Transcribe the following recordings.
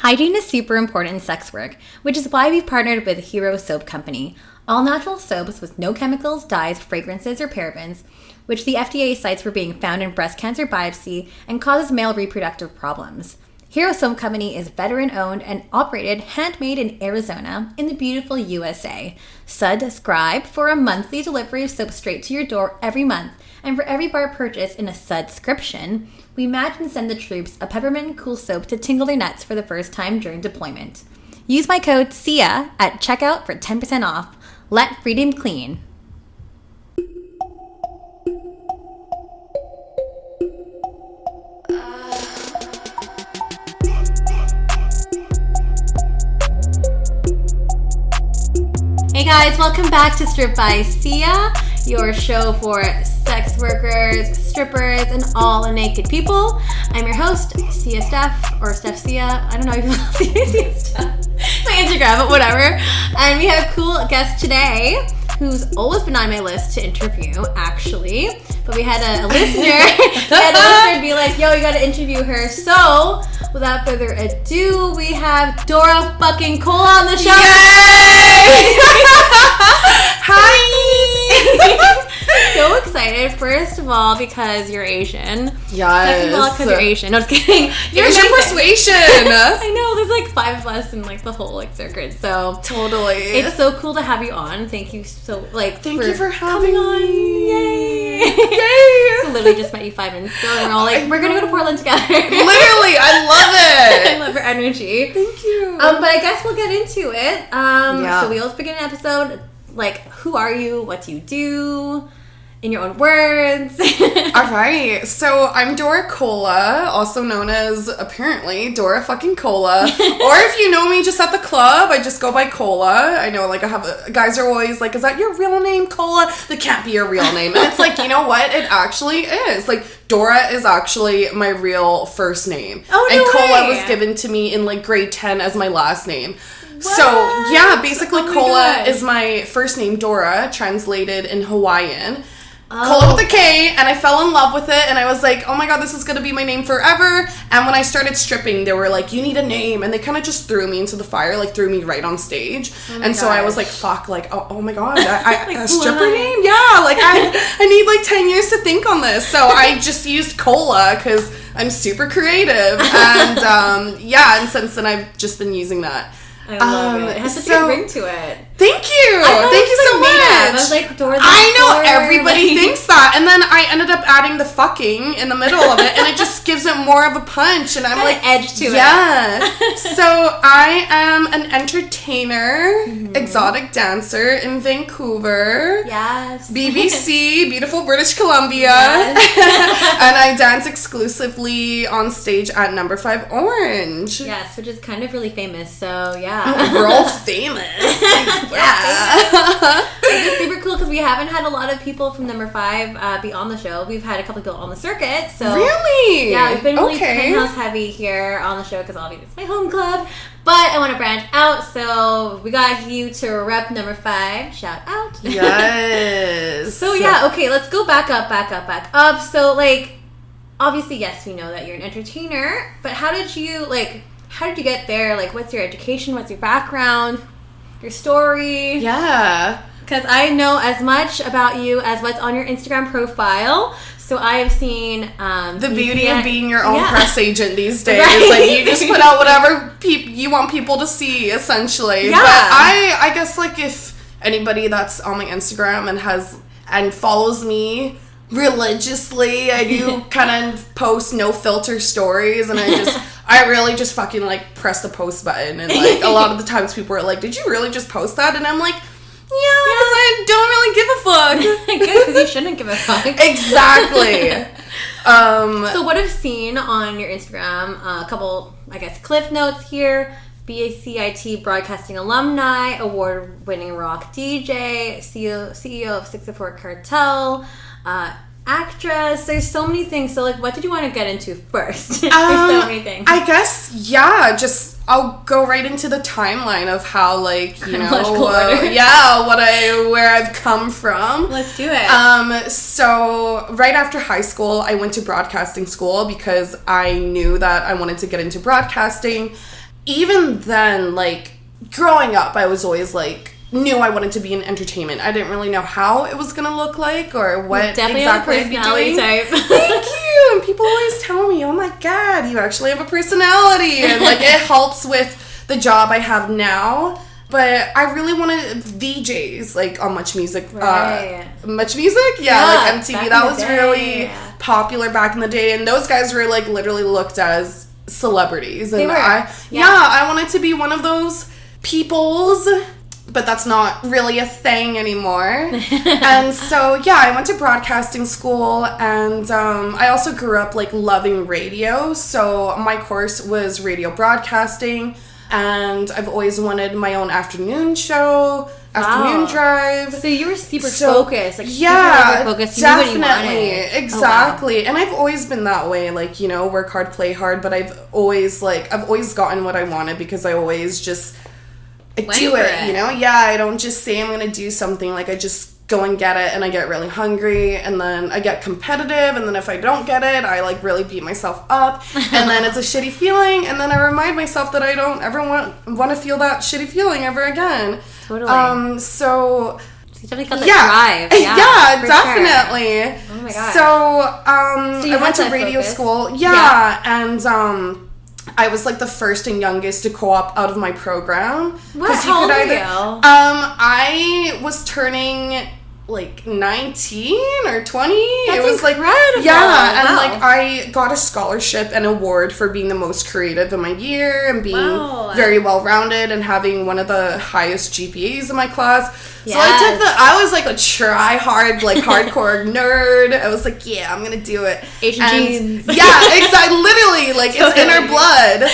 Hygiene is super important in sex work, which is why we've partnered with Hero Soap Company, all natural soaps with no chemicals, dyes, fragrances, or parabens, which the FDA cites for being found in breast cancer biopsy and causes male reproductive problems. Hero Soap Company is veteran-owned and operated, handmade in Arizona in the beautiful USA. Subscribe for a monthly delivery of soap straight to your door every month, and for every bar purchase in a subscription, we match and send the troops a peppermint cool soap to tingle their nuts for the first time during deployment. Use my code SIA at checkout for 10% off. Let freedom clean. Hey guys, welcome back to Strip by Sia, your show for sex workers, strippers, and all naked people. I'm your host, Sia Steph, or Steph Sia. I don't know if you want to see me Sia Steph. My Instagram, but whatever. And we have a cool guest today who's always been on my list to interview, actually. But we had a listener be like, yo, you gotta interview her. So, without further ado, we have DORA fucking Kola on the show. Yay! Hi! So excited, first of all, because you're Asian. Yes. Second of all, because you're Asian. No, just kidding. Asian persuasion. I know, there's like 5 of us in like the whole circuit, so totally. It's so cool to have you on. Thank you so Thank you for having on. me. Yay! Yay! Literally just met you 5 minutes ago, and we're all like, we're gonna go to Portland together. Literally, I love it. I love her energy. Thank you. But I guess we'll get into it. Yeah. So we always begin an episode like, who are you? What do you do? In your own words. Alright, so I'm Dora Kola, also known as, apparently, Dora fucking Kola. Or if you know me just at the club, I just go by Kola. I know, like, guys are always like, is that your real name, Kola? That can't be your real name. And it's like, you know what? It actually is. Like, Dora is actually my real first name. Oh, no And Kola way. was given to me in, like, grade 10 as my last name. What? So, yeah, basically Oh my Kola God. is my first name, Dora, translated in Hawaiian. Oh. Kola with a K, and I fell in love with it, and I was like, oh my god, this is gonna be my name forever. And when I started stripping, they were like, you need a name, and they kind of just threw me into the fire, like threw me right on stage. And so I was like, fuck, like, oh my god, Like, a stripper name? Yeah, like I need like 10 years to think on this. So I just used Kola because I'm super creative, and yeah, and since then I've just been using that. I love it. It has such a good ring to it. Thank you. Thank you so much. I was like, Dora the I know Explorer, everybody like- thinks that, and then I ended up adding the fucking in the middle of it, and it just gives it more of a punch. And I'm Got like, an edge to it. yeah. So I am an entertainer, exotic dancer in Vancouver. Yes. BBC, beautiful British Columbia. Yes. And I dance exclusively on stage at Number 5 Orange. Yes, which is kind of really famous. So yeah. We're all famous. Yeah. It's super cool because we haven't had a lot of people from Number 5 be on the show. We've had a couple people on the circuit. So Really? yeah, we've been really Okay. penthouse heavy here on the show because obviously it's my home club. But I want to branch out, so we got you to rep Number 5. Shout out. Yes. So yeah, okay, let's go back up. So like, obviously, yes, we know that you're an entertainer, but how did you get there? Like, what's your education? What's your background? Your story? Yeah. Because I know as much about you as what's on your Instagram profile. So I have seen The beauty of being your own Yeah. press agent these days. Right. Like, you just put out whatever you want people to see, essentially. Yeah. But I guess, like, if anybody that's on my Instagram and follows me religiously, I do kind of post no filter stories, and I really just fucking like press the post button, and like a lot of the times people are like, did you really just post that? And I'm like, yeah, because I don't really give a fuck. Good, because you shouldn't give a fuck. Exactly. So what I've seen on your Instagram, a couple, I guess, cliff notes here. BACIT broadcasting alumni, award-winning rock DJ, CEO of 604 Cartel, actress. There's so many things. So, like, what did you want to get into first? There's so many things. I guess, yeah, I'll go right into the timeline of how, like, you know, where I've come from. Let's do it. So right after high school, I went to broadcasting school because I knew that I wanted to get into broadcasting. even then, like, growing up, I was always, like, knew I wanted to be in entertainment. I didn't really know how it was going to look like or what definitely exactly a I'd be personality doing. type. Thank you. And people always tell me, oh my God, you actually have a personality. And, like, it helps with the job I have now. But I really wanted VJs, like, on Much Music. Right. Much Music? Yeah, like MTV. That was really popular back in the day. And those guys were, like, literally looked as celebrities. And they were. I wanted to be one of those peoples. But that's not really a thing anymore. And so, yeah, I went to broadcasting school, and I also grew up, like, loving radio. So my course was radio broadcasting, and I've always wanted my own afternoon show, afternoon drive. So you were super focused. Like, yeah, super focused. You definitely. knew what you wanted. Exactly. Oh, wow. And I've always been that way. Like, you know, work hard, play hard. But I've always gotten what I wanted because I always just... I do it, you know? Yeah, I don't just say I'm going to do something. Like, I just go and get it, and I get really hungry, and then I get competitive, and then if I don't get it, I, like, really beat myself up, and then it's a shitty feeling, and then I remind myself that I don't ever want to feel that shitty feeling ever again. Totally. So... You definitely got that drive. Yeah, definitely. Sure. Oh, my God. So I went to radio school. Yeah, and... I was, like, the first and youngest to co-op out of my program. What? How old were you? I was turning, like, 19 or 20. That's it was incredible. Like, yeah, and, wow. like, I got a scholarship and award for being the most creative in my year and being very well-rounded and having one of the highest GPAs in my class. Yes. So I was, like, a try-hard, like, hardcore nerd. I was like, yeah, I'm gonna do it. Asian genes. Yeah, exactly. Literally, like, it's in our blood.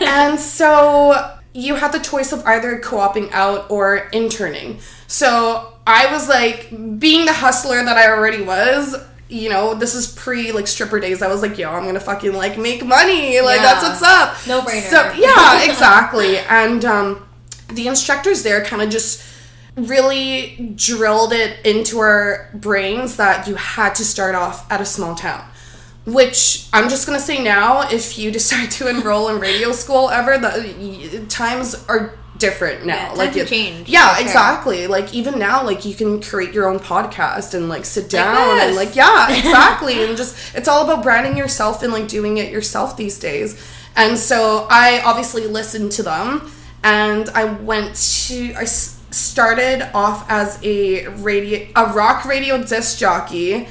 And so you had the choice of either co-oping out or interning. So I was, like, being the hustler that I already was, you know, this is pre, like, stripper days. I was like, yo, I'm gonna fucking, like, make money. Like, that's what's up. No brainer. So, yeah, exactly. And the instructors there kind of just really drilled it into our brains that you had to start off at a small town. Which, I'm just going to say now, if you decide to enroll in radio school ever, the times are different now. Yeah, like, times change. Yeah, sure. Exactly. Like, even now, like, you can create your own podcast and, like, sit down and, like, yeah, exactly. And just, it's all about branding yourself and, like, doing it yourself these days. And so, I obviously listened to them, and I started off as a rock radio disc jockey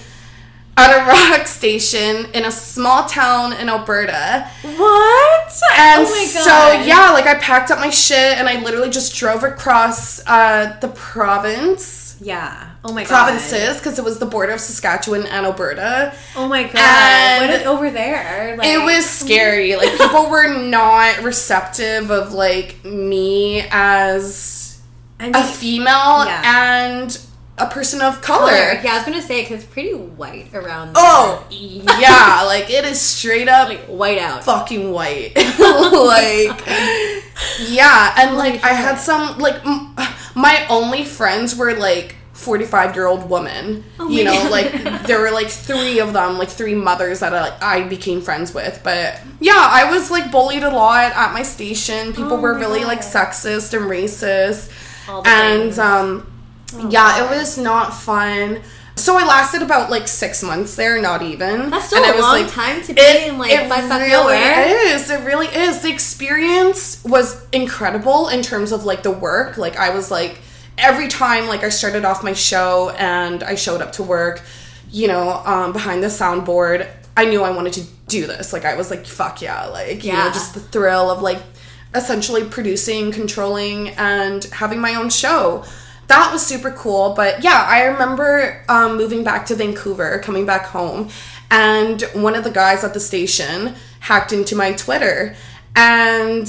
at a rock station in a small town in Alberta. What? And oh my God. So, yeah, like, I packed up my shit and I literally just drove across the province. Yeah. Oh my God. Provinces, because it was the border of Saskatchewan and Alberta. Oh my God. And what is over there? Like, it was scary. Like, people were not receptive of, like, me as a female and a person of color. Yeah, I was gonna say, because it's pretty white around there. Oh, yeah, like, it is straight up like, white out. fucking white. Like, yeah, and, like, I had some, like, my only friends were, like, 45-year-old women. You know, God. like, there were, like, 3 of them, like, 3 mothers that I became friends with. But, yeah, I was, like, bullied a lot at my station. People were really, like, sexist and racist. And, yeah, it was not fun. So I lasted about, like, 6 months there, not even. That's still a long time to be in, like, it really is. The experience was incredible in terms of, like, the work. Like, I was, like, every time, like, I started off my show and I showed up to work, you know, behind the soundboard, I knew I wanted to do this. Like, I was like, fuck yeah. Like, you know, just the thrill of, like, essentially producing, controlling, and having my own show. That was super cool. But yeah, I remember moving back to Vancouver, coming back home, and one of the guys at the station hacked into my Twitter. And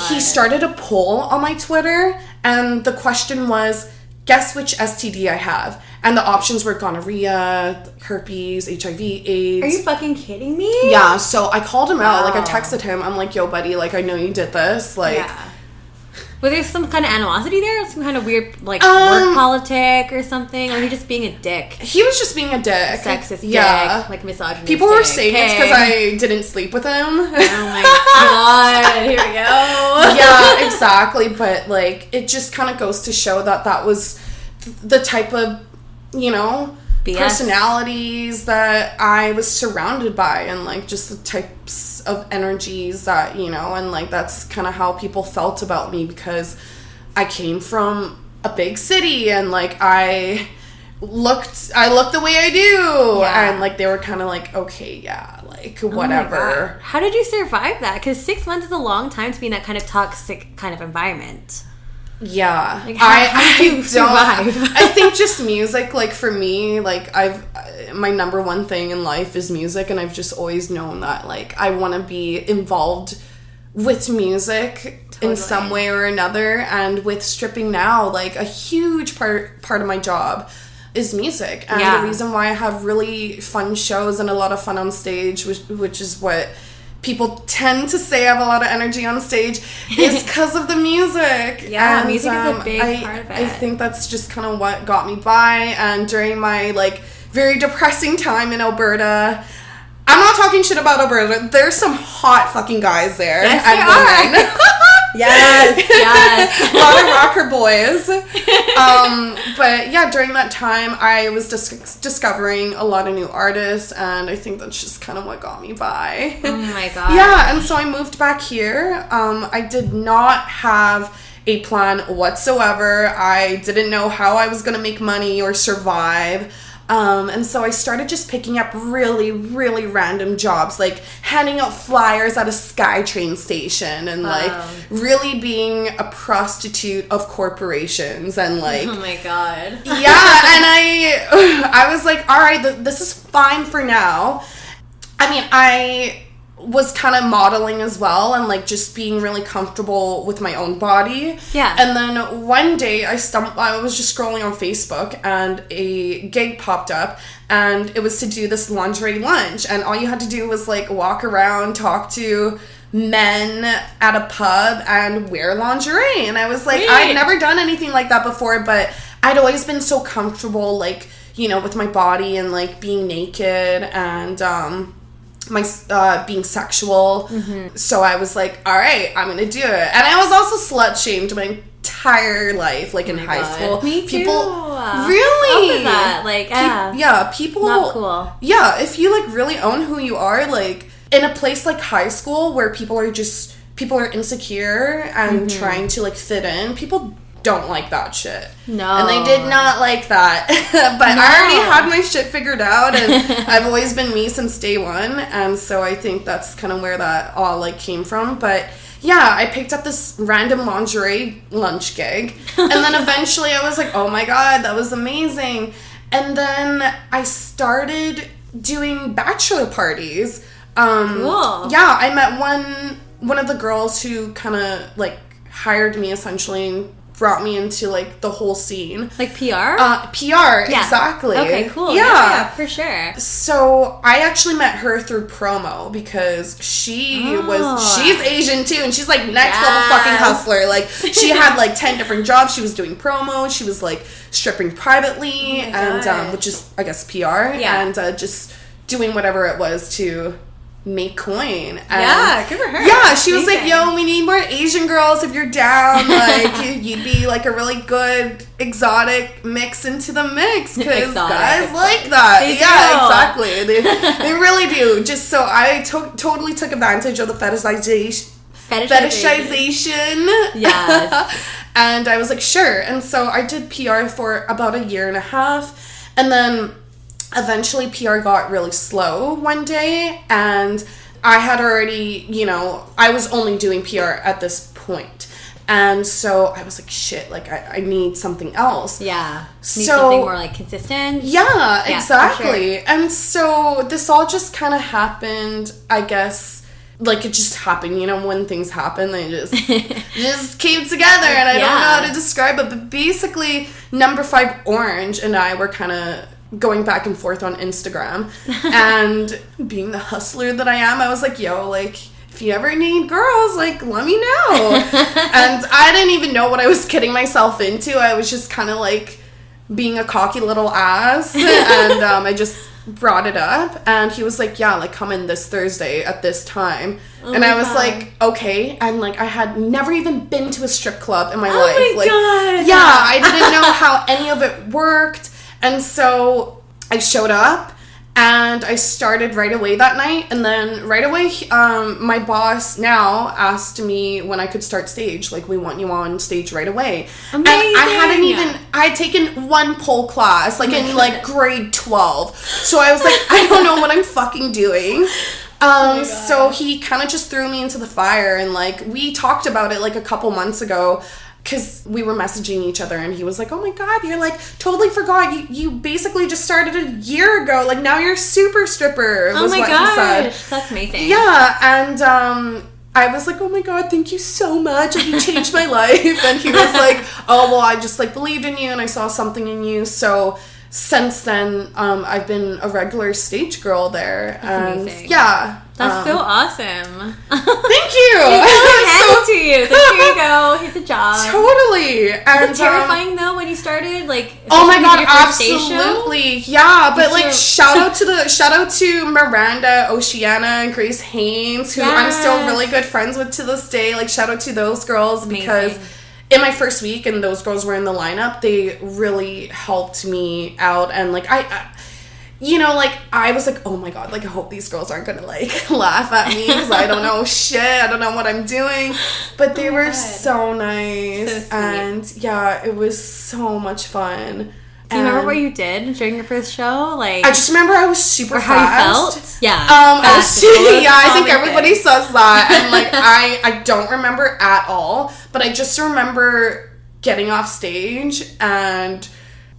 he started a poll on my Twitter, and the question was, guess which STD I have. And the options were gonorrhea, herpes, HIV, AIDS. Are you fucking kidding me? Yeah, so I called him out. Like, I texted him. I'm like, yo, buddy, like, I know you did this. Like, was there some kind of animosity there? Some kind of weird, like, work politic or something? Or was he just being a dick? He was just being a dick. Sexist dick. Like, misogynistic. People were saying it's because I didn't sleep with him. Oh my God. Yeah, exactly. But, like, it just kind of goes to show that was the type of, you know, BS. Personalities that I was surrounded by, and, like, just the types of energies that, you know, and, like, that's kind of how people felt about me, because I came from a big city, and, like, I looked the way I do, and, like, they were kind of like, okay, yeah, like, whatever. Oh, how did you survive that? Because 6 months is a long time to be in that kind of toxic kind of environment. Yeah, like, how did you survive? I think just music, like, for me, like, my number one thing in life is music, and I've just always known that, like, I want to be involved with music in some way or another. And with stripping now, like, a huge part of my job is music, and the reason why I have really fun shows and a lot of fun on stage, which is what people tend to say I have a lot of energy on stage, is because of the music. Yeah, and, music is a big part of it. I think that's just kind of what got me by. And during my, like, very depressing time in Alberta, I'm not talking shit about Alberta, there's some hot fucking guys there. Yes, and there are. Yes. A lot of rocker boys. But yeah, during that time, I was discovering a lot of new artists, and I think that's just kind of what got me by. Oh my god. Yeah, and so I moved back here. I did not have a plan whatsoever. I didn't know how I was going to make money or survive. And so I started just picking up really, really random jobs, like handing out flyers at a SkyTrain station, and like really being a prostitute of corporations, and like, oh my god. Yeah, and I was like, all right, this is fine for now. I mean, I was kind of modeling as well, and like just being really comfortable with my own body. Yeah. And then one day I was just scrolling on Facebook, and a gig popped up, and it was to do this lingerie lunch, and all you had to do was like walk around, talk to men at a pub, and wear lingerie. And I was like, I'd never done anything like that before, but I'd always been so comfortable, like, you know, with my body and like being naked, and my being sexual. So I was like, all right, I'm gonna do it. And I was also slut-shamed my entire life, like in high school. Me too. People really Up with that. Like, people not cool. Yeah, if you like really own who you are, like in a place like high school where people are insecure and trying to like fit in, people don't like that shit. No. And they did not like that. But I already had my shit figured out, and I've always been me since day one. And so I think that's kind of where that all like came from. But yeah, I picked up this random lingerie lunch gig, and then eventually I was like, oh my god, that was amazing. And then I started doing bachelor parties. Cool. Yeah, I met one of the girls who kind of like hired me essentially and brought me into like the whole scene. Like PR? PR, exactly. Okay, cool. Yeah, for sure. So I actually met her through promo, because she's Asian too, and she's like next level fucking hustler. Like she had like 10 different jobs. She was doing promo, she was like stripping privately, and which is I guess PR, and just doing whatever it was to make coin. And good for her. Yeah, she was like, yo, we need more Asian girls if you're down. Like, you'd be like a really good exotic mix into the mix, because guys like that. Exactly. They really do. Just so I totally took advantage of the fetishization. Yes. And I was like, sure. And so I did PR for about a year and a half, and then eventually PR got really slow one day, and I had already, you know, I was only doing PR at this point. And so I was like, shit, like I need something else. Yeah. Need something more like consistent. Yeah, exactly. Sure. And so this all just kind of happened, I guess, like it just happened, you know, when things happen, they just came together, and I don't know how to describe it, but basically Number 5 Orange and I were kind of going back and forth on Instagram, and being the hustler that I am, I was like, yo, like, if you ever need girls, like, let me know. And I didn't even know what I was getting myself into. I was just kind of like being a cocky little ass, and I just brought it up, and he was like, yeah, like, come in this Thursday at this time. Oh and my I was God. like, okay. And, like, I had never even been to a strip club in my life. Oh my like, God. yeah, I didn't know how any of it worked. And so I showed up, and I started right away that night. And then right away, my boss now asked me when I could start stage. Like, we want you on stage right away. Amazing. And I had taken one pole class, like, in, like, grade 12. So I was like, I don't know what I'm fucking doing. So he kind of just threw me into the fire, and, like, we talked about it, like, a couple months ago, because we were messaging each other, and he was like, oh my God, you're, like, totally forgot. You basically just started a year ago. Like, now you're a super stripper, was what he said. That's amazing. Yeah, and I was like, oh my God, thank you so much. Like, you changed my life. And he was like, oh, well, I just, like, believed in you, and I saw something in you. So since then, I've been a regular stage girl there. That's amazing. Yeah. That's so awesome. Thank you. Handed to you. So here you go. Here's a job. Totally. And Was it terrifying though when you started? Like, oh my especially God, with your first stage show? absolutely. Yeah, but Did like you- shout out to Miranda, Oceana, and Grace Haynes, who I'm still Yes. really good friends with to this day. Like, shout out to those girls because Amazing. in my first week and those girls were in the lineup, they really helped me out. And like I you know, like, I was like, oh my God, like, I hope these girls aren't gonna, like, laugh at me because I don't know shit. I don't know what I'm doing. But they were God. so nice. So sweet. And yeah, it was so much fun. Do you remember what you did during your first show? Like, I just remember I was super or fast. how you felt? Yeah. I was Fast. yeah, I think Common everybody thing. says that. And, like, I don't remember at all. But I just remember getting off stage and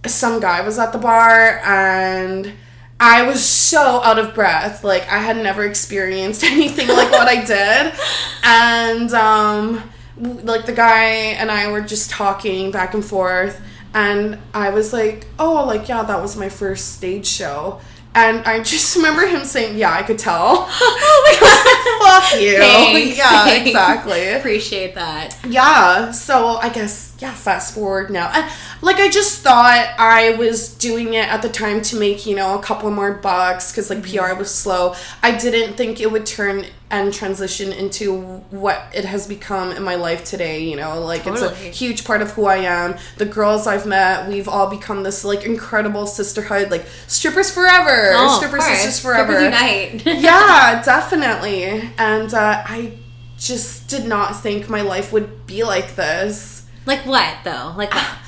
some guy was at the bar and I was so out of breath. Like, I had never experienced anything like what I did. And, like, the guy and I were just talking back and forth. And I was like, oh, like, yeah, that was my first stage show. And I just remember him saying, yeah, I could tell. Fuck you. Thanks, yeah, thanks. exactly. Appreciate that. Yeah, so I guess, yeah, fast forward now. And, like, I just thought I was doing it at the time to make, you know, a couple more bucks because, like, PR was slow. I didn't think it would turn and transition into what it has become in my life today, you know? Like, Totally. It's a huge part of who I am. The girls I've met, we've all become this, like, incredible sisterhood. Like, strippers forever. Oh, Stripper of course. sisters forever. Strippers unite. Yeah, definitely. And I just did not think my life would be like this. Like what though? Like what?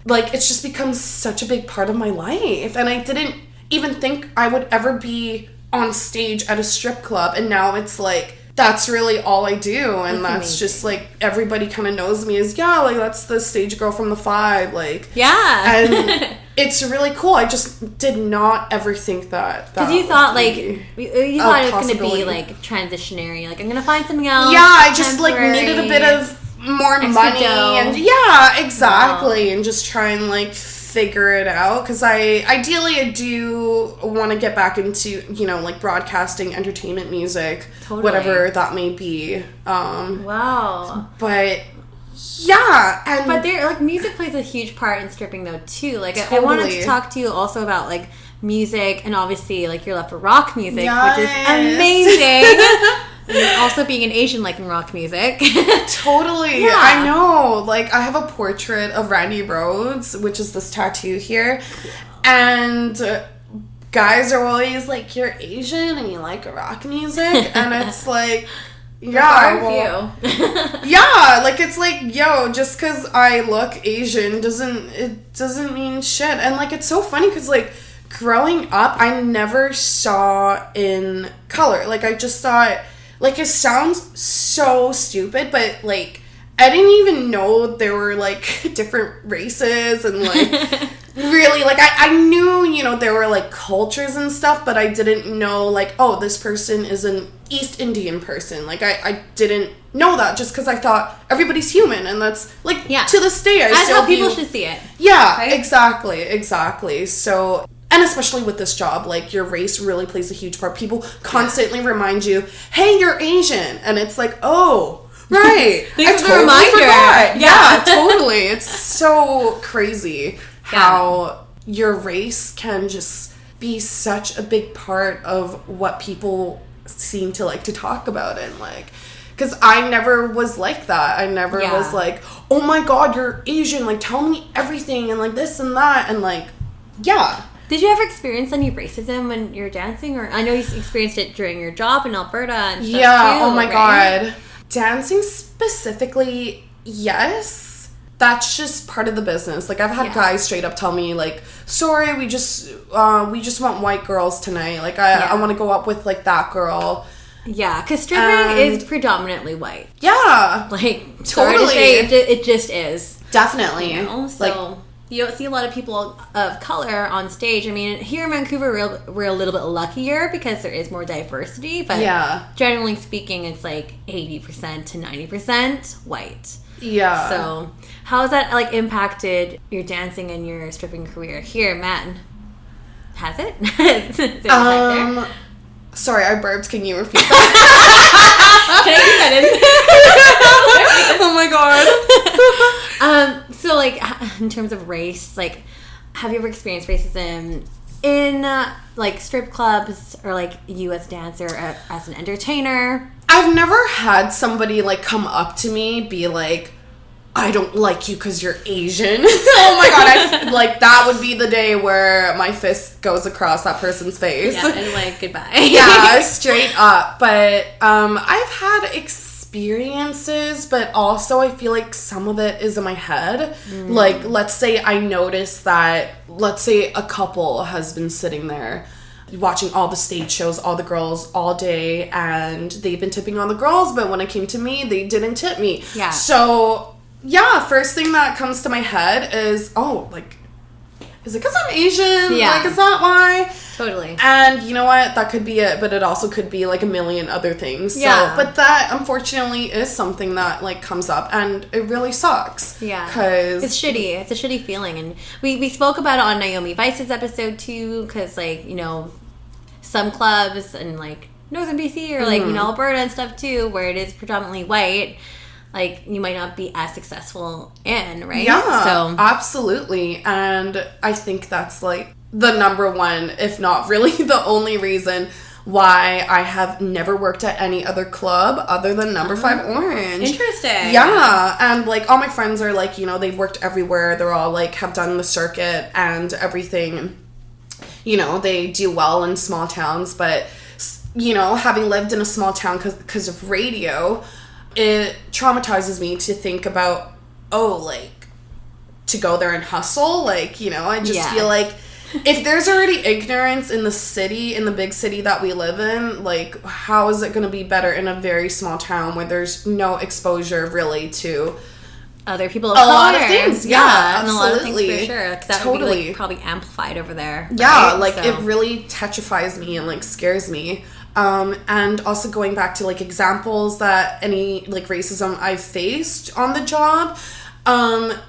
Like, it's just become such a big part of my life. And I didn't even think I would ever be on stage at a strip club. And now it's like, that's really all I do. And that's amazing. just like, everybody kind of knows me as, yeah, like, that's the stage girl from the Five. Like, Yeah. and it's really cool. I just did not ever think that. Because you thought, like, be you thought it was going to be, possibility. like, transitionary. Like, I'm going to find something else. Yeah, I just, like, temporary. needed a bit of more Extra money. dough. And yeah, exactly. And just try and, like, figure it out. Because I do want to get back into, you know, like, broadcasting, entertainment, music, Totally. whatever that may be. Wow. But yeah, and But there, like, music plays a huge part in stripping, though, too. Like, I wanted Totally. to talk to you also about, like, music, and obviously, like, your love for rock music, Yes. which is amazing. And also being an Asian liking rock music. Totally. Yeah. I know. Like, I have a portrait of Randy Rhoads, which is this tattoo here. And guys are always like, you're Asian and you like rock music. And it's like, yeah. Well, yeah. Like, it's like, yo, just because I look Asian doesn't mean shit. And, like, it's so funny because, like, growing up, I never saw in color. Like, I just thought, like, it sounds so stupid, but, like, I didn't even know there were, like, different races and, like, really, like, I knew, you know, there were, like, cultures and stuff, but I didn't know, like, oh, this person is an East Indian person. Like, I didn't know that just because I thought everybody's human, and that's, like, Yeah. to this day, I That's still how people view- should see it. Yeah, Right? exactly. So, and especially with this job, like, your race really plays a huge part. People constantly remind you, hey, you're Asian. And it's like, oh, right. Thanks for the reminder. forgot. Yeah. Yeah, totally. It's so crazy how your race can just be such a big part of what people seem to like to talk about, and like, because I never was like that. I never was like, oh my god, you're Asian, like tell me everything, and like this and that, and like, yeah. Did you ever experience any racism when you're dancing? Or I know you experienced it during your job in Alberta and stuff too. Oh my god. Dancing specifically, yes. That's just part of the business. Like, I've had guys straight up tell me, like, sorry, we just want white girls tonight. Like, I want to go up with, like, that girl. Yeah, because stripping is predominantly white. Yeah. Like, sorry to say, it just is. Definitely. You know? So, like, you don't see a lot of people of color on stage. I mean, here in Vancouver, we're a little bit luckier because there is more diversity. But generally speaking, it's like 80% to 90% white. Yeah. So, how has that, like, impacted your dancing and your stripping career here, Matt? Has it? Is it there? Sorry, I burped. Can you repeat that? Can I keep that in? Oh my god. So, like, in terms of race, like, have you ever experienced racism in, like, strip clubs, or, like, you as a dancer, as an entertainer? I've never had somebody, like, come up to me, be like, I don't like you because you're Asian. Oh my god, like, that would be the day where my fist goes across that person's face. Yeah, and, like, goodbye. Yeah, straight up. But I've had experiences, but also I feel like some of it is in my head. Like, let's say I notice that, let's say a couple has been sitting there watching all the stage shows, all the girls, all day, and they've been tipping on the girls, but when it came to me, they didn't tip me. Yeah. So, yeah, first thing that comes to my head is, oh, like, is it because I'm Asian? Yeah. Like, is that why? Totally. And you know what? That could be it, but it also could be, like, a million other things. Yeah. So, but that, unfortunately, is something that, like, comes up, and it really sucks. Yeah. Because it's shitty. It's a shitty feeling. And we spoke about it on Naomi Vice's episode, too, because, like, you know, some clubs in, like, Northern BC or, like, you know, Alberta and stuff, too, where it is predominantly white, like, you might not be as successful in, right? Yeah, so absolutely. And I think that's, like, the number one, if not really the only reason why I have never worked at any other club other than Number 5 Orange. Interesting. Yeah, and, like, all my friends are, like, you know, they've worked everywhere. They're all, like, have done the circuit and everything. You know, they do well in small towns, but, you know, having lived in a small town because of radio, it traumatizes me to think about, oh, like, to go there and hustle. Like, you know, I just feel like if there's already ignorance in the city, in the big city that we live in, like, how is it going to be better in a very small town where there's no exposure really to other people of a color. lot of things? Yeah, and absolutely. a lot of things for sure. Because that would be, like, probably amplified over there. Yeah, right? like, so it really tetrifies me and, like, scares me. And also going back to, like, examples that any, like, racism I've faced on the job,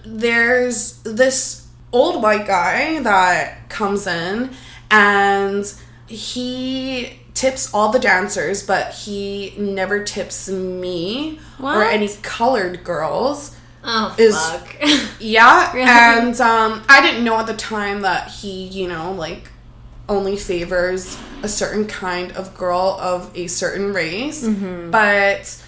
there's this old white guy that comes in and he tips all the dancers, but he never tips me or any colored girls. Oh, fuck. Yeah, Really? and I didn't know at the time that he, you know, like, only favors a certain kind of girl of a certain race. But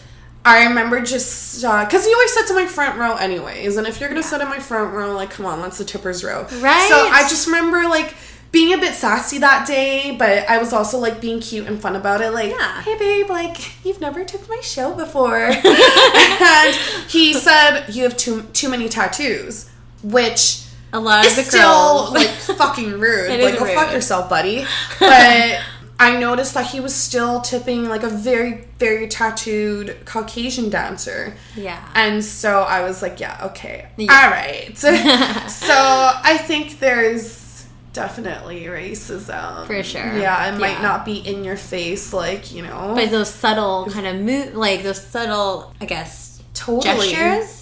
I remember just because he always sits in my front row anyways, and if you're gonna sit in my front row, like, come on, that's the tipper's row, right? So I just remember, like, being a bit sassy that day, but I was also, like, being cute and fun about it, like, hey babe, like, you've never tipped my show before. And he said, you have too many tattoos, which a lot of it's the still, girls, like, fucking rude. It Like, is go rude. fuck yourself, buddy. But I noticed that he was still tipping, like, a very, very tattooed Caucasian dancer. Yeah. And so I was like, yeah, okay. All right. So I think there's definitely racism. For sure. Yeah, it might not be in your face, like, you know. But those subtle kind of like, those subtle, I guess, Totally. gestures.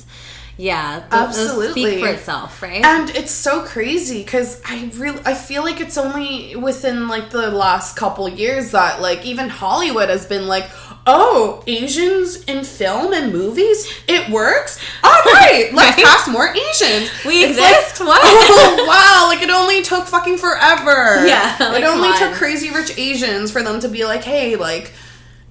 Yeah, Absolutely. those speak for itself, right? And it's so crazy because I feel like it's only within, like, the last couple years that, like, even Hollywood has been like, oh, Asians in film and movies, it works? All right, let's cast more Asians. We It's exist. like, What? oh wow, like it only took fucking forever. Yeah, like, it only come took on. crazy rich Asians for them to be like, hey, like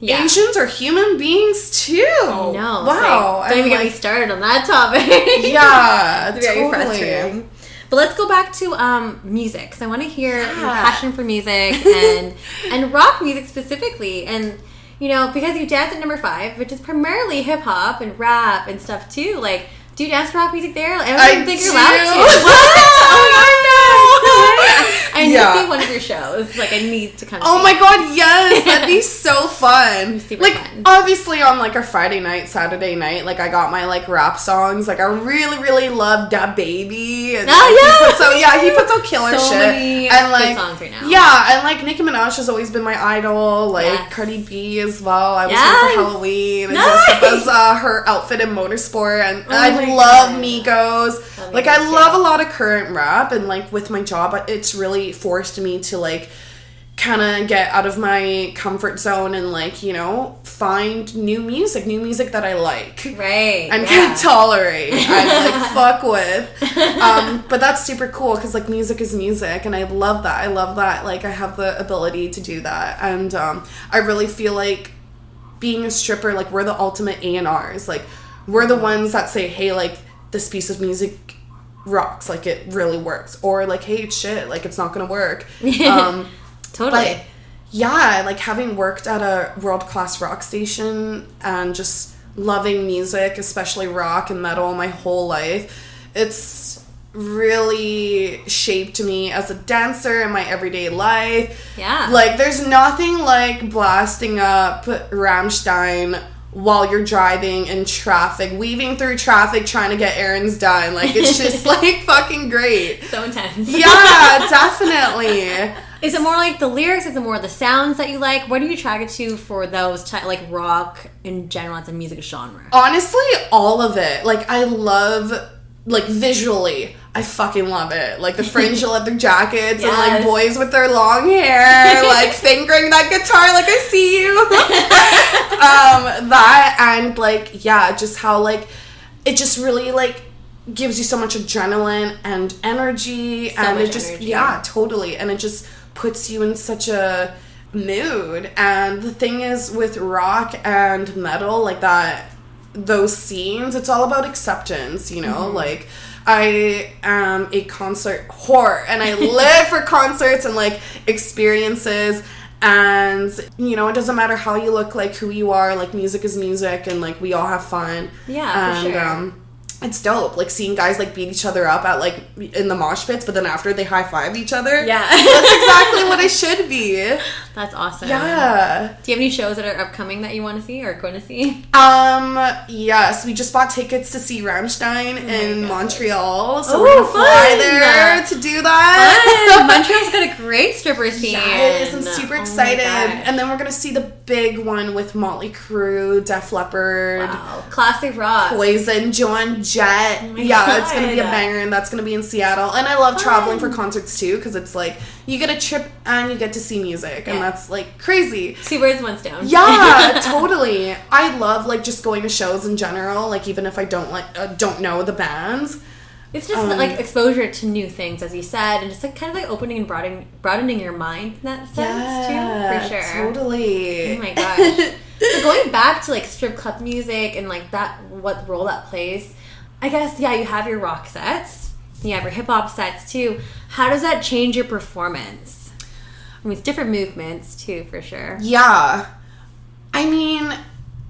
Yeah. Asians are human beings too. I know. Wow. Don't even get And, me started on that topic. yeah, It's very totally. frustrating. But let's go back to music, because I want to hear your passion for music and rock music specifically. And, you know, because you dance at number 5, which is primarily hip hop and rap and stuff too. Like, do you dance to rock music there? Like, I don't think you're allowed to. What? I need to see one of your shows. Like, I need to come. Oh my god, yes, that'd be so fun. Super Like, fun. obviously on like a Friday night, Saturday night, like I got my like rap songs. Like I really, really love Da Baby. And, he puts out killer So shit. many And like, good songs right now. yeah, and like Nicki Minaj has always been my idol. Like Yes. Cardi B as well. I was Yes. here for Halloween and dressed up as her outfit in Motorsport. And I my love God. Migos. Love Like Migos, I love too. a lot of current rap, and like with my job, it's really forced me to like kind of get out of my comfort zone and like, you know, find new music that I like Right. and yeah. can tolerate and like fuck with. But that's super cool because like music is music, and I love that. Like I have the ability to do that, and I really feel like being a stripper, like we're the ultimate A&Rs. Like we're the ones that say, hey, like this piece of music rocks, like it really works, or like, hey, it's shit, like it's not gonna work. Totally. But yeah, like having worked at a world-class rock station and just loving music, especially rock and metal, my whole life, it's really shaped me as a dancer in my everyday life. Yeah. Like there's nothing like blasting up Rammstein while you're driving in traffic, weaving through traffic, trying to get errands done. Like it's just like fucking great. So intense. Yeah, definitely. Is it more like the lyrics? Is it more the sounds that you like? What are you attracted to for those like rock in general as a music genre? Honestly, all of it. Like I love, like visually, I fucking love it. Like the fringe leather jackets and like Yes. boys with their long hair, like fingering that guitar, like I see you. That and like, yeah, just how like it just really like gives you so much adrenaline and energy, and much it just energy. yeah, totally, and it just puts you in such a mood. And the thing is with rock and metal, like that, those scenes, it's all about acceptance, you know. Like I am a concert whore, and I live for concerts and like experiences. And you know, it doesn't matter how you look, like who you are, like music is music, and like we all have fun. Yeah, for And sure. it's dope, like seeing guys like beat each other up at like in the mosh pits, but then after they high-five each other. Yeah. That's exactly what it should be. That's awesome. Yeah. Do you have any shows that are upcoming that you want to see or going to see? Yes, we just bought tickets to see Rammstein in God. Montreal, so Oh, we're gonna fly fun. there to do that. Fun. Montreal's got a great stripper scene. Yes, I'm super Oh my excited. gosh. And then we're gonna see the big one with Motley Crue, Def Leppard, Wow. Classic rock. Poison, Joan Jett. Oh my Yeah, it's gonna be a God. banger, and that's gonna be in Seattle. And I love traveling for concerts too, because it's like you get a trip and you get to see music, and Yeah. that's like crazy. Two birds, one stone. Yeah, totally. I love like just going to shows in general, like even if I don't know the bands. It's just like exposure to new things, as you said, and just like kind of like opening and broadening your mind in that sense too, for sure. Totally. Oh my gosh. So going back to like strip club music and like that, what role that plays, I guess, yeah, you have your rock sets, you have your hip hop sets too. How does that change your performance? I mean, it's different movements too, for sure. Yeah. I mean,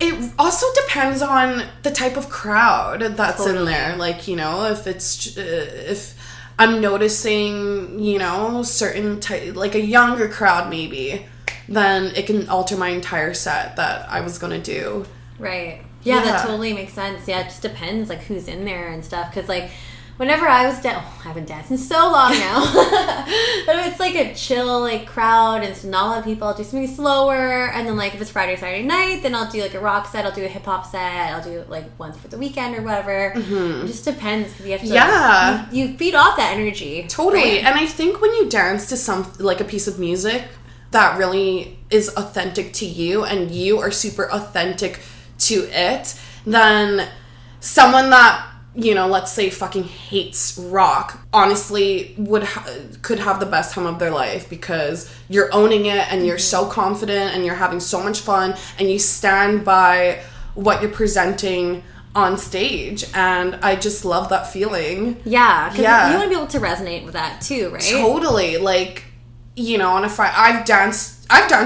it also depends on the type of crowd that's in Totally. there. Like, you know, if I'm noticing, you know, certain type, like a younger crowd maybe, then it can alter my entire set that I was gonna do. Right. Yeah, that totally makes sense. Yeah, it just depends, like, who's in there and stuff. Because, like, whenever I was I haven't danced in so long now. But if it's, like, a chill, like, crowd and it's not a lot of people, I'll do something slower. And then, like, if it's Friday or Saturday night, then I'll do, like, a rock set. I'll do a hip-hop set. I'll do, like, once for the weekend or whatever. It just depends. Because you have to, Yeah. you feed off that energy. Totally. right? And I think when you dance to some, like a piece of music that really is authentic to you and you are super authentic to it, then someone that you know, let's say fucking hates rock, honestly could have the best time of their life because you're owning it and you're so confident and you're having so much fun and you stand by what you're presenting on stage, and I just love that feeling. Yeah, because you want to be able to resonate with that too, right? Totally. Like, you know, on a Friday, I've danced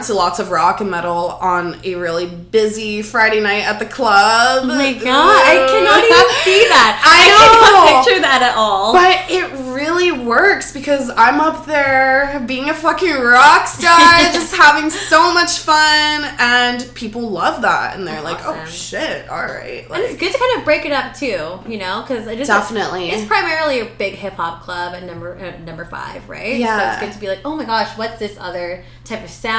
to lots of rock and metal on a really busy Friday night at the club. Oh my god, I cannot even see that. I cannot picture that at all. But it really works because I'm up there being a fucking rock star, just having so much fun, and people love that, and they're like, awesome. Oh shit, all right. Like, and it's good to kind of break it up too, you know, because definitely it's primarily a big hip hop club at number 5, right? Yeah. So it's good to be like, oh my gosh, what's this other type of sound?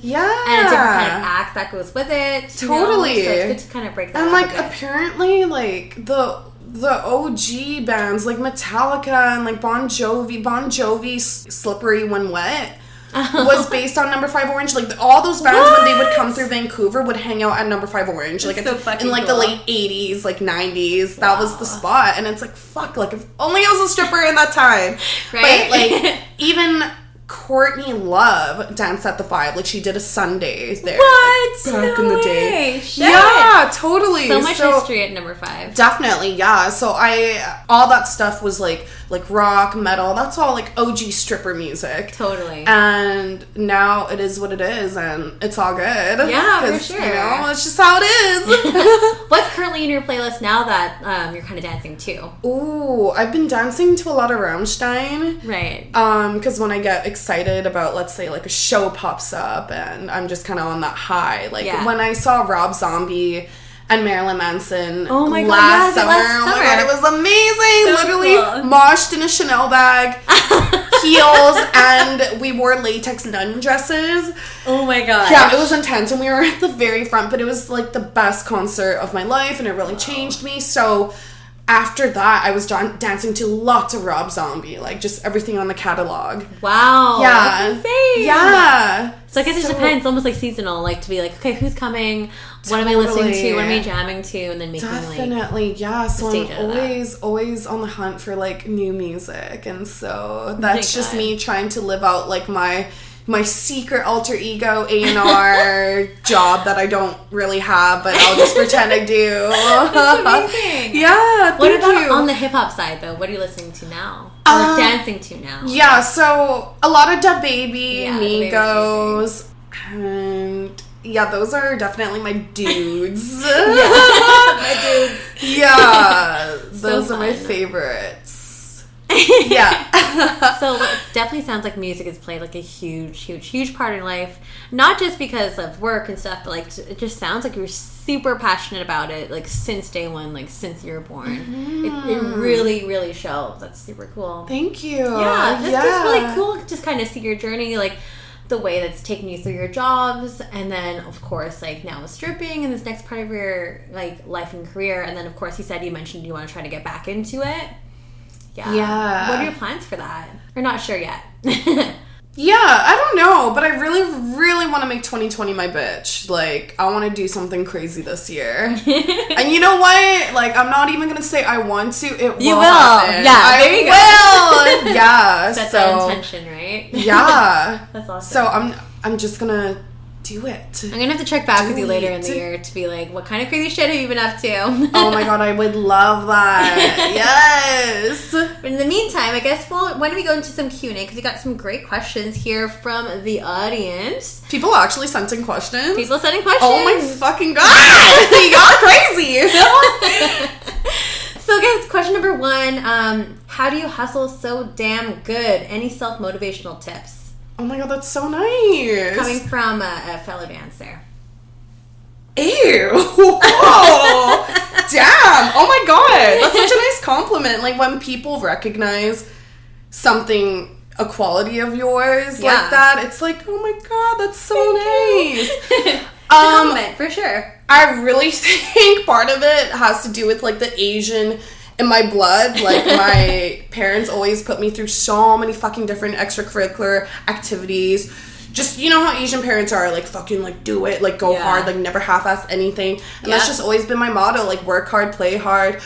Yeah. And a different kind of act that goes with it. Totally. You know? So it's good to kind of break that up. And like apparently like the OG bands like Metallica and like Bon Jovi's Slippery When Wet was based on Number 5 Orange. Like all those bands when they would come through Vancouver would hang out at Number 5 Orange. Like so in like the late 80s, like 90s. That was the spot. And it's like, fuck, like if only I was a stripper in that time. Right. But like even Courtney Love danced at the 5. Like she did a Sunday there. What? Back in the day. Shit. Yeah, totally. So much history at number 5. Definitely, yeah. So all that stuff was like rock, metal. That's all like OG stripper music. Totally. And now it is what it is, and it's all good. Yeah, for sure. You know, it's just how it is. What's currently in your playlist now that you're kind of dancing to? Ooh, I've been dancing to a lot of Rammstein. Right. Because when I get excited about, let's say, like a show pops up, and I'm just kind of on that high. Like when I saw Rob Zombie and Marilyn Manson last summer. Oh my god, it was amazing. So literally cool. moshed in a Chanel bag, heels, and we wore latex nun dresses. Oh my god. Yeah, it was intense, and we were at the very front, but it was like the best concert of my life, and it really changed me. So after that, I was dancing to lots of Rob Zombie, like just everything on the catalog. Wow. Yeah. That's insane. Yeah. So I guess it depends. It's almost like seasonal, like to be like, okay, who's coming? What am I listening to? What am I jamming to? And then making definitely, yeah. So I'm always on the hunt for like new music, and so that's just me trying to live out like my secret alter ego A&R job that I don't really have, but I'll just pretend I do. That's amazing. Yeah. What about on the hip hop side though? What are you listening to now? Or dancing to now? Yeah, so a lot of Da Baby, Migos, and yeah, those are definitely my dudes. My dudes. Yeah, those are my favorites. Yeah. So it definitely sounds like music has played like a huge part in your life. Not just because of work and stuff, but like it just sounds like you're super passionate about it, like since day one, like since you were born. Mm-hmm. It really shows. That's super cool. Thank you. Yeah, it's just really cool to just kind of see your journey, like the way that's taken you through your jobs, and then of course like now with stripping and this next part of your like life and career, and then of course you mentioned you want to try to get back into it. Yeah. What are your plans for that? We're not sure yet. Yeah, I don't know, but I really want to make 2020 my bitch. Like, I want to do something crazy this year. And you know what? Like, I'm not even going to say I want to. It will happen. Yeah, there you go. Will. Yeah. Set that intention, right? Yeah. That's awesome. So I'm just going to do it. I'm going to have to check back with you later in the year to be like, what kind of crazy shit have you been up to? Oh my god, I would love that. Yes. But in the meantime, I guess why don't we go into some Q&A, because we got some great questions here from the audience. People actually sent in questions? People sending questions. Oh my fucking god. You got crazy. So I guess question number 1, how do you hustle so damn good? Any self-motivational tips? Oh my god, that's so nice. Coming from a fellow dancer. Ew. Whoa. Damn. Oh my god. That's such a nice compliment. Like when people recognize something, a quality of yours like that, it's like, oh my god, that's so nice. Compliment, for sure. I really think part of it has to do with like the Asian in my blood. Like my parents always put me through so many fucking different extracurricular activities. Just, you know how Asian parents are, like fucking like do it, like go hard, like never half-ass anything. And that's just always been my motto, like work hard, play hard.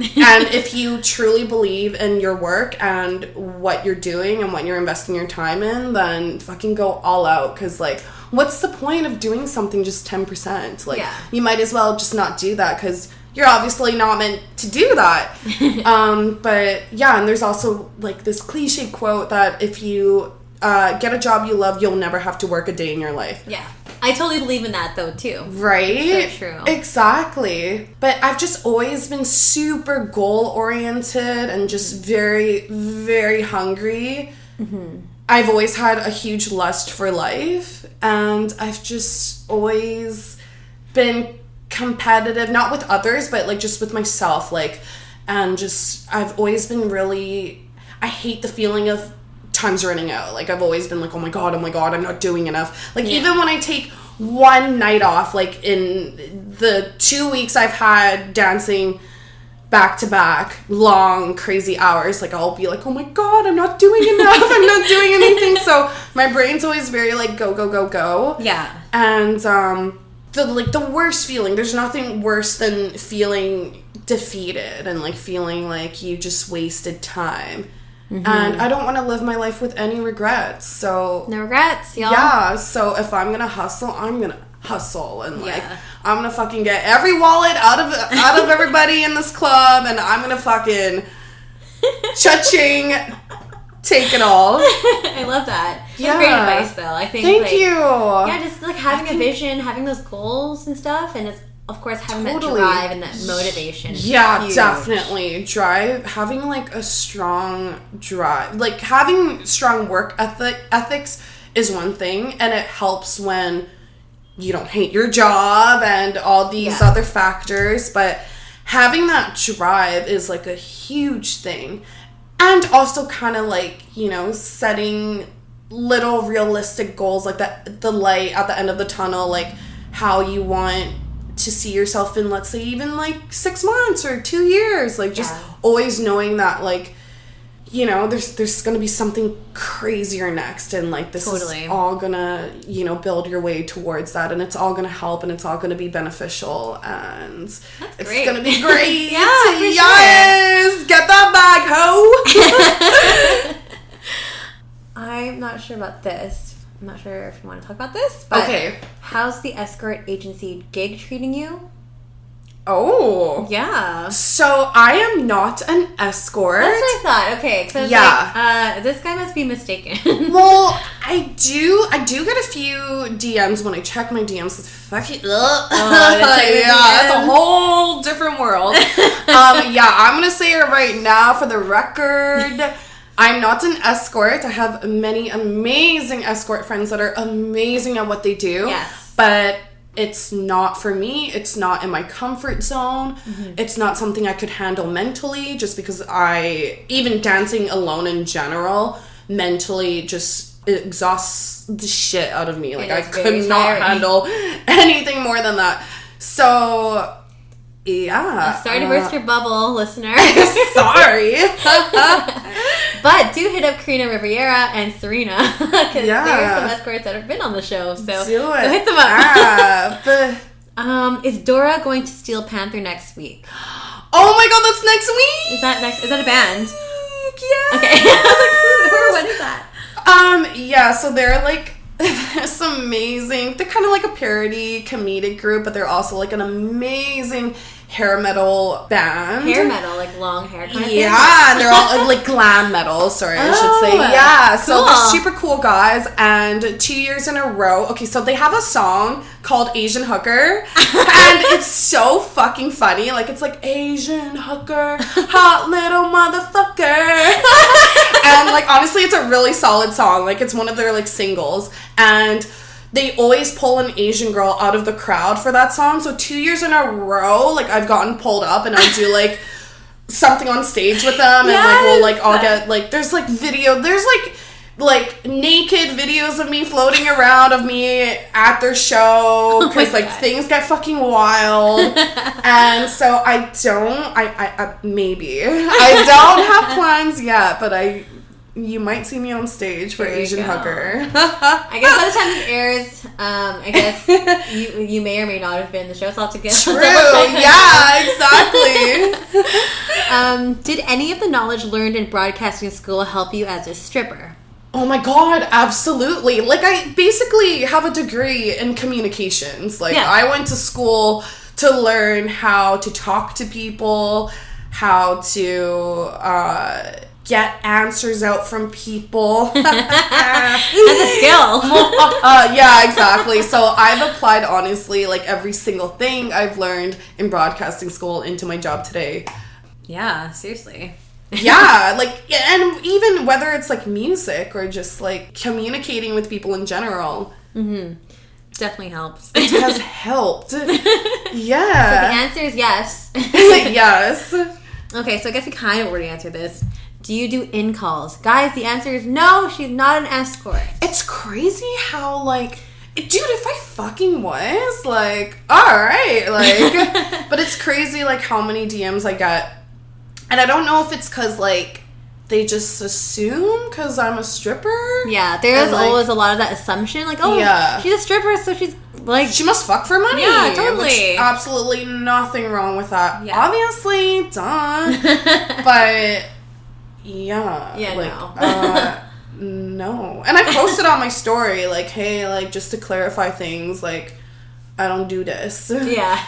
And if you truly believe in your work and what you're doing and what you're investing your time in, then fucking go all out. Because, like, what's the point of doing something just 10%? Like, you might as well just not do that because you're obviously not meant to do that. But, yeah, and there's also, like, this cliche quote that if you get a job you love, you'll never have to work a day in your life. Yeah. I totally believe in that, though, too. Right? So true. Exactly. But I've just always been super goal-oriented and just very, very hungry. Mm-hmm. I've always had a huge lust for life. And I've just always been competitive, not with others, but, like, just with myself. Like, and just, I've always been really, I hate the feeling of time's running out. Like, I've always been like, oh my god, I'm not doing enough. Like, even when I take one night off, like in the 2 weeks I've had dancing back to back, long, crazy hours, like, I'll be like, oh my god, I'm not doing enough. I'm not doing anything. So my brain's always very like, go, go, go, go. Yeah. And the worst feeling, there's nothing worse than feeling defeated and, like, feeling like you just wasted time. Mm-hmm. And I don't want to live my life with any regrets. So no regrets, y'all. Yeah. So if I'm gonna hustle, I'm gonna hustle, and like I'm gonna fucking get every wallet out of everybody in this club, and I'm gonna fucking cha-ching, take it all. I love that. That's great advice, though. I think. Thank you. Yeah, just like having a vision, having those goals and stuff, and it's. Of course, having that drive and that motivation is huge. Definitely. Having, like, a strong drive. Like, having strong work ethics is one thing, and it helps when you don't hate your job and all these other factors, but having that drive is, like, a huge thing. And also kind of, like, you know, setting little realistic goals, like the light at the end of the tunnel, like, how you want to see yourself in, let's say, even like 6 months or 2 years, like, just always knowing that, like, you know, there's gonna be something crazier next, and, like, this is all gonna, you know, build your way towards that, and it's all gonna help, and it's all gonna be beneficial, and it's gonna be great. Yes, get that bag, ho. I'm not sure about this. I'm not sure if you want to talk about this, but how's the escort agency gig treating you? Oh. Yeah. So I am not an escort. That's what I thought. Okay. So like, this guy must be mistaken. Well, I do get a few DMs when I check my DMs. It's fucking it's a whole different world. I'm gonna say it right now for the record. I'm not an escort. I have many amazing escort friends that are amazing at what they do. Yes. But it's not for me. It's not in my comfort zone. Mm-hmm. It's not something I could handle mentally, just because even dancing alone in general, mentally just exhausts the shit out of me. Like, I could not handle anything more than that. So, yeah. Sorry to burst your bubble, listener. Sorry. But do hit up Karina Riviera and Serena, because there are some escorts that have been on the show. So hit them up. Is Dora going to steal Panther next week? Oh my god, that's next week! Is that a band? Yeah. Okay. I was like, what is that? So they're like this amazing, they're kind of like a parody comedic group, but they're also like an amazing hair metal band. Hair metal, like long hair kind of thing? Yeah, and they're all like glam metal, sorry, I should say. Yeah, so they're super cool guys, and 2 years in a row, okay, so they have a song called Asian Hooker, and it's so fucking funny. Like, it's like, Asian hooker, hot little motherfucker. And, like, honestly, it's a really solid song. Like, it's one of their, like, singles, and they always pull an Asian girl out of the crowd for that song. So 2 years in a row, like, I've gotten pulled up, and I'll do, like, something on stage with them, and, like, we'll, like, all get, like, there's, like, like, naked videos of me floating around, of me at their show, because, like, things get fucking wild. And so I maybe. I don't have plans yet, but you might see me on stage for Asian Hooker. I guess by the time this airs, I guess you may or may not have been in the show, so I'll have to get True, yeah, exactly. Did any of the knowledge learned in broadcasting school help you as a stripper? Oh my god, absolutely. Like, I basically have a degree in communications. Like, I went to school to learn how to talk to people, how to get answers out from people. That's a skill. Yeah, exactly. So I've applied, honestly, like every single thing I've learned in broadcasting school into my job today. Yeah, seriously. Yeah, like, and even whether it's like music or just like communicating with people in general. Definitely helps. It has helped. Yeah. So the answer is yes. Yes. Okay, so I guess we kind of already answered this. Do you do in-calls? Guys, the answer is no, she's not an escort. It's crazy how, like, dude, if I fucking was, like, alright, like, but it's crazy, like, how many DMs I get. And I don't know if it's because, like, they just assume because I'm a stripper. Yeah, there's like, always a lot of that assumption, like, oh, she's a stripper, so she's, like... She must fuck for money. Yeah, totally. Which, absolutely nothing wrong with that. Yeah. Obviously, duh. But... Yeah. Yeah, like, no. And I posted on my story, like, hey, like, just to clarify things, like, I don't do this. Yeah.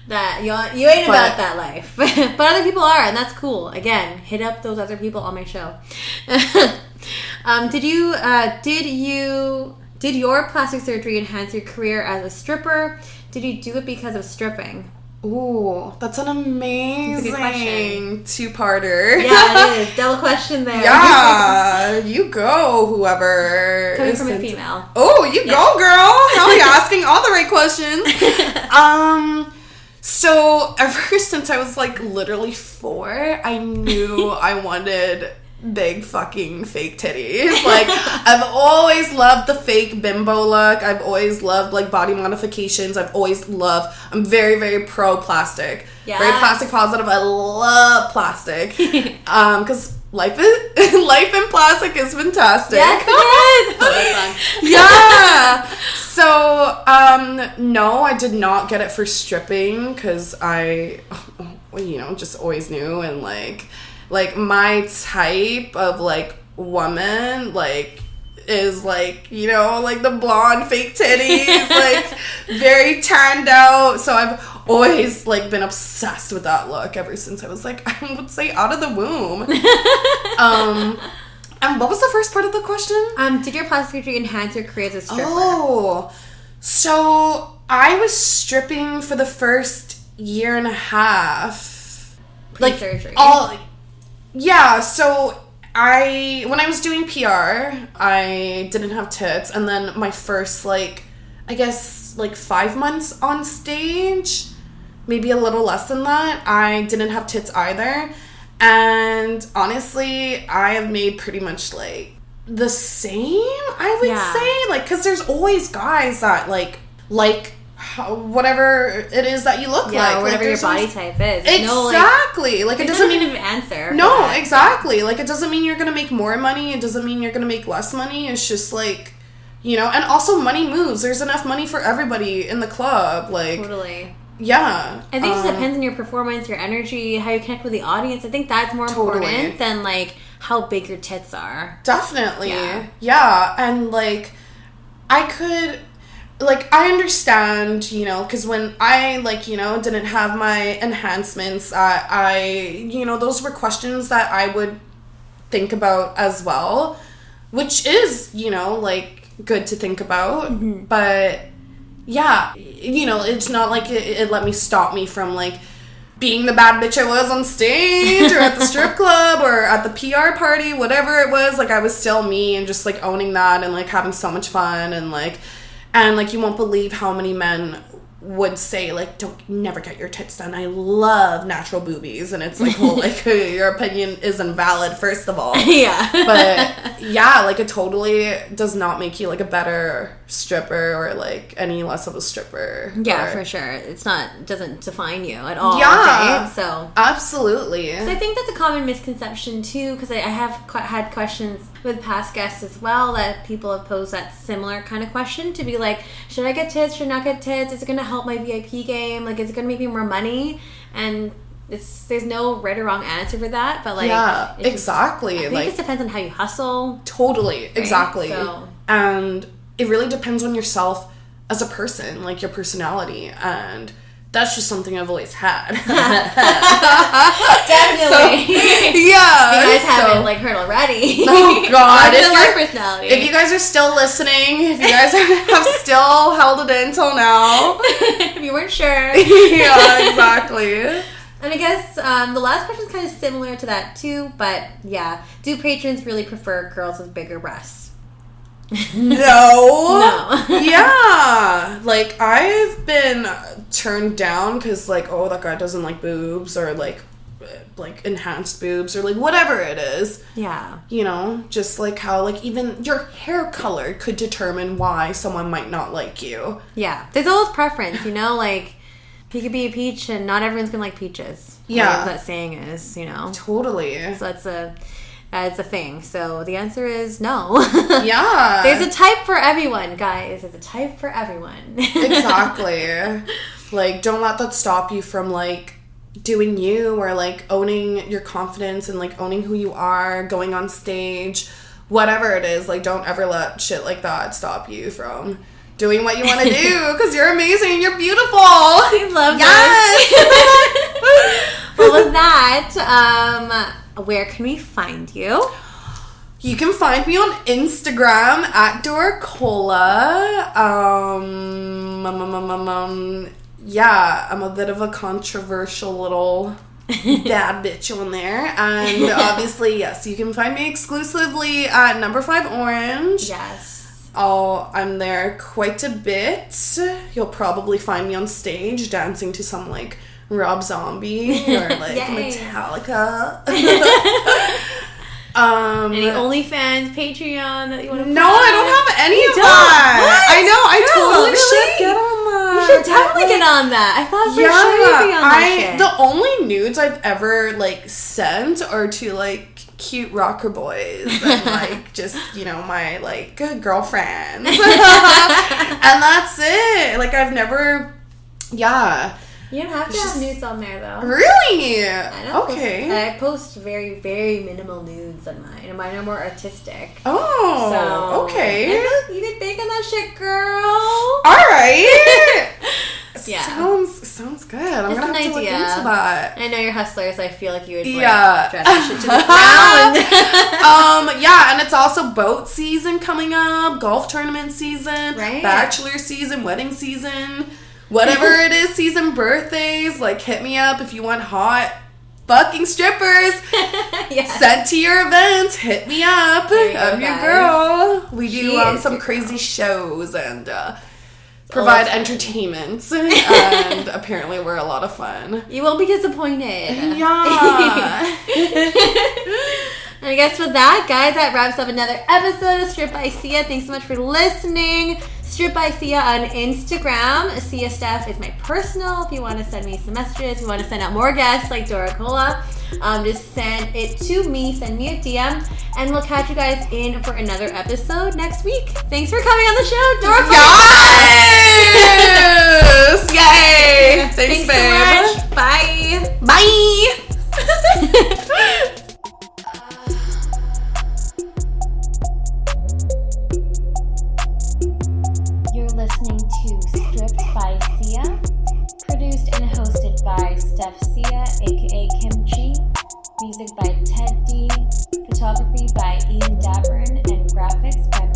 That, you ain't about that life. But other people are, and that's cool. Again, hit up those other people on my show. Did your plastic surgery enhance your career as a stripper? Did you do it because of stripping? Ooh, that's an amazing two-parter. Yeah, it is. Double question there. Yeah, you go, whoever. Coming from a female. Oh, you go, girl. Hell, you're asking all the right questions. So ever since I was like literally 4, I knew I wanted big fucking fake titties. Like, I've always loved the fake bimbo look. I've always loved like body modifications. I'm very, very pro plastic. Yeah. Very plastic positive. I love plastic. Because life in plastic is fantastic. Yes, it is. Yeah. So, no, I did not get it for stripping because I, just always knew, and like my type of like woman like is like, like the blonde fake titties, like very tanned out. So I've always like been obsessed with that look ever since I was like, I would say out of the womb. And what was the first part of the question? Did your plastic surgery enhance your career as a stripper? Oh, so I was stripping for the first year and a half. Like surgery. Yeah, so when I was doing PR, I didn't have tits, and then my first, like, I guess, like 5 months on stage, maybe a little less than that, I didn't have tits either. And honestly, I have made pretty much like the same, I would say, like, because there's always guys that like whatever it is that you look like, whatever like, your body type is. Exactly. Like it doesn't mean an answer. No, exactly. Like it doesn't mean you're gonna make more money. It doesn't mean you're gonna make less money. It's just like, and also money moves. There's enough money for everybody in the club. Like totally. Yeah. I think it just depends on your performance, your energy, how you connect with the audience. I think that's more important than, like, how big your tits are. Definitely. Yeah. And, like, I understand, because when I, like, didn't have my enhancements, those were questions that I would think about as well, which is, like, good to think about. Mm-hmm. But... yeah, it's not like it let me stop me from, like, being the bad bitch I was on stage or at the strip club or at the PR party, whatever it was. Like, I was still me and just, like, owning that and, like, having so much fun and you won't believe how many men would say, like, never get your tits done. I love natural boobies. And it's like, well, like, your opinion is invalid, first of all. Yeah. But, yeah, like, it totally does not make you, like, a better stripper or, like, any less of a stripper. Yeah, for sure. It doesn't define you at all. Yeah. Right? So. Absolutely. So I think that's a common misconception, too, because I have had questions with past guests as well that people have posed that similar kind of question to be like, should I get tits? Should I not get tits? Is it going to help my VIP game? Like, is it going to make me more money? And there's no right or wrong answer for that, but like yeah, it's exactly. Just, I think like it just depends on how you hustle. Totally, right? exactly. So. And it really depends on yourself as a person, like your personality, and that's just something I've always had. Definitely. So, yeah. You guys haven't like heard already. Oh God! If you guys are still listening, if you guys have still held it in till now, if you weren't sure. Yeah, exactly. And I guess the last question is kind of similar to that too, but yeah, do patrons really prefer girls with bigger breasts? No. Yeah. Like, I've been turned down because, like, oh, that guy doesn't like boobs, or like enhanced boobs, or like whatever it is. Yeah. You know, just like how like even your hair color could determine why someone might not like you. Yeah. There's always preference, you know, like you could be a peach and not everyone's gonna like peaches. Yeah. Whatever that saying is, you know. Totally. So that's a thing. So the answer is no. Yeah. There's a type for everyone, guys. There's a type for everyone. Exactly. Like, don't let that stop you from like doing you, or like owning your confidence and like owning who you are, going on stage, whatever it is. Like, don't ever let shit like that stop you from doing what you want to do, because you're amazing and you're beautiful. I love yes. Well, with that, where can we find you? You can find me on Instagram at DORA KOLA. Yeah, I'm a bit of a controversial little bad bitch on there. And obviously, yes, you can find me exclusively at number 5 Orange. Yes. I'm there quite a bit. You'll probably find me on stage dancing to some like Rob Zombie or like Metallica. Any OnlyFans, Patreon that you want to? No, I don't have any of that. What? I know. I totally should get on that. You should definitely get on that. I thought for sure you'd be on that shit. The only nudes I've ever like sent are to like cute rocker boys and like just, you know, my like girlfriends. And that's it. Like, I've never, You don't have to have nudes on there, though. Really? I don't okay. I post very, very minimal nudes on mine, and mine are more artistic. Oh, so, okay. You did big on that shit, girl. All right. Yeah. Sounds good. I'm Just gonna have to look idea. into that. I know you're hustlers, so I feel like you would like, Yeah. drive that shit to the ground. Yeah, and it's also boat season coming up, golf tournament season, Right. bachelor season, wedding season. Whatever it is, season, birthdays, like, hit me up if you want hot fucking strippers sent to your event. Hit me up. I'm your girl. We do some crazy shows and provide entertainment. And apparently we're a lot of fun. You won't be disappointed. Yeah. And I guess with that, guys, that wraps up another episode of Strip by Sia. Thanks so much for listening. Strip by Sia on Instagram. Sia Steph is my personal. If you want to send me some messages, if you want to send out more guests like DORA KOLA, just send it to me. Send me a DM. And we'll catch you guys in for another episode next week. Thanks for coming on the show, DORA KOLA. Yes! Yay! Thanks, babe. So much. Bye. Bye! You're listening to Stripped by Sia, produced and hosted by Steph Sia, aka Kimchi, music by Ted D, photography by Ian Davern, and graphics by